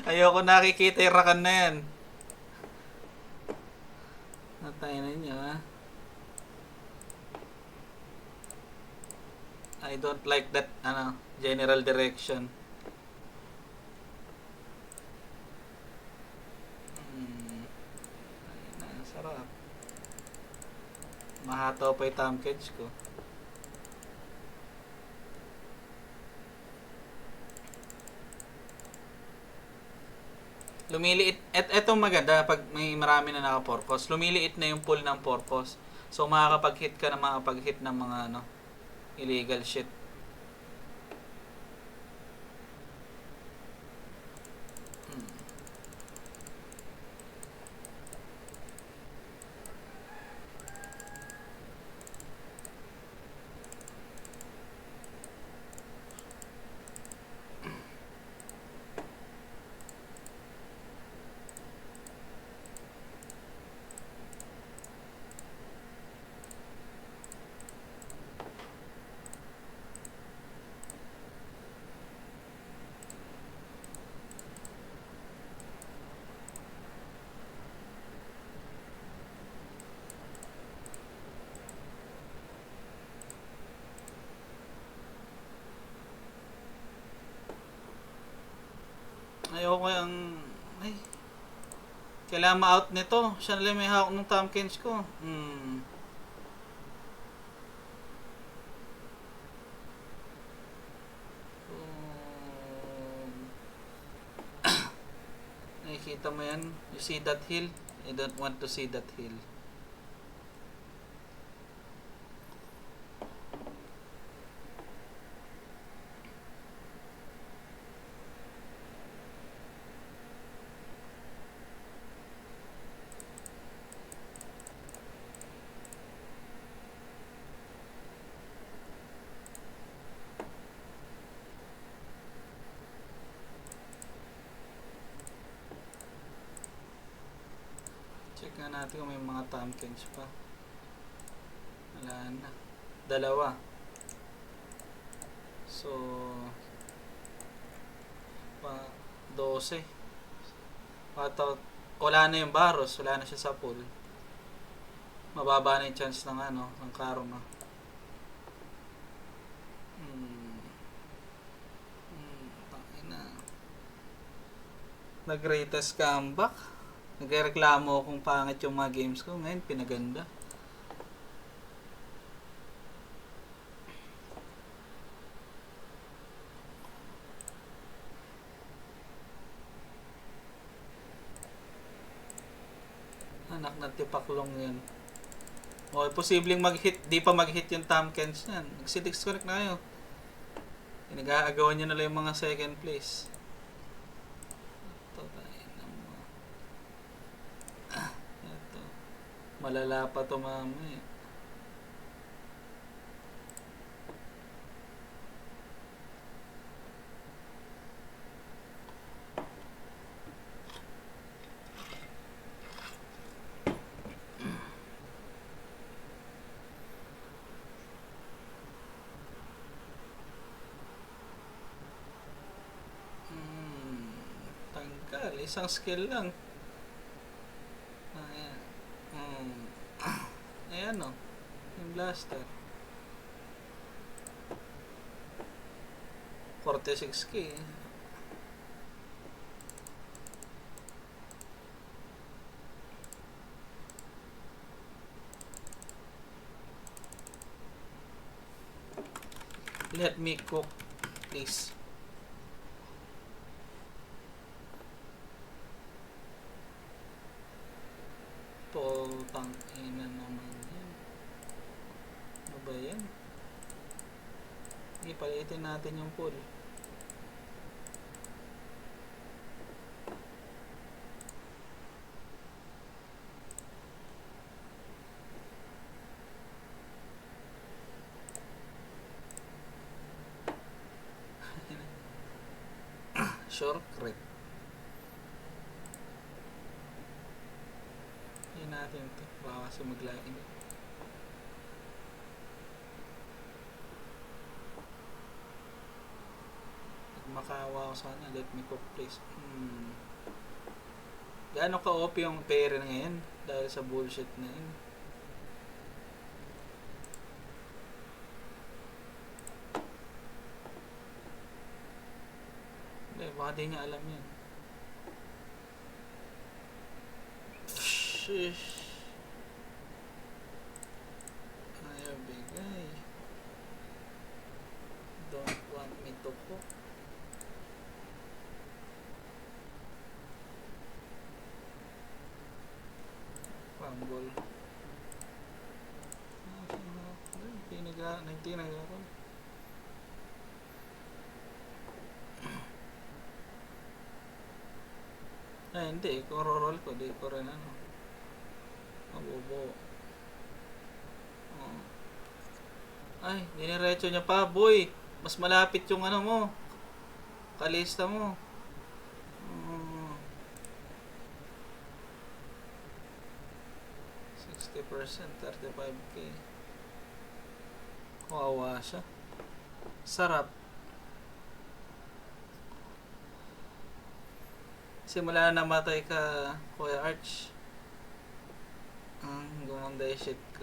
Ayoko nakikita yung rakan na yan. Natay na niyo ha. I don't like that general direction. Ayun na, sarap. Mahataw pa yung thumbcage ko. Lumiliit. Etong maganda pag may marami na naka-porcos. Lumiliit na yung pool ng porcos. So makakapag-hit ka na makakapag-hit ng mga illegal shit. Ayoko yung... Ay. Kailangan ma-out nito. Siya na lang may hawak ng thumbcage ko. Nakikita mo yan? You see that hill? I don't want to see that hill. Check nga natin kung may mga thumbcage pa. Wala na. Dalawa. So, 12. Wala na yung Baros. Wala na siya sa pool. Mababa na yung chance ng ng karma. Nag-greatest comeback. Nagreklamo kung pangit yung mga games ko. Ngayon, pinaganda. Anak na tipaklong yan. O, posibleng mag-hit. Di pa mag-hit yung thumbcage yan. Nag-disconnect na kayo. Nag-aagawan nyo na lang yung mga second place. Ito. Malala pa to mamaya. Tanggal. Isang skill lang. Ayan. Ayan o. Yung blaster. 46k. Let me cook, please. Putang ina naman yan. Ano ba yan? Ipalitin natin yung pool. Short crit. Hindi natin ito. Baka kasi maglain. Makawa ko sana. Let me cook please. Gaano ka-OP yung pera na ngayon dahil sa bullshit na yun. Hindi, baka di niya alam yan. Shish. Ayaw bigay. Don't want me to cook. Fumble. Nagtinag ako. Ay, hindi. Kung roll ko, di ko rin ano. Mabubo. Oh. Ay, diniretso niya pa, boy. Mas malapit yung ano mo. Kalista mo. 60%, 35k. Kawawa siya. Sarap. Simula na namatay ka, Kuya Arch. Gumanda yung shit ko.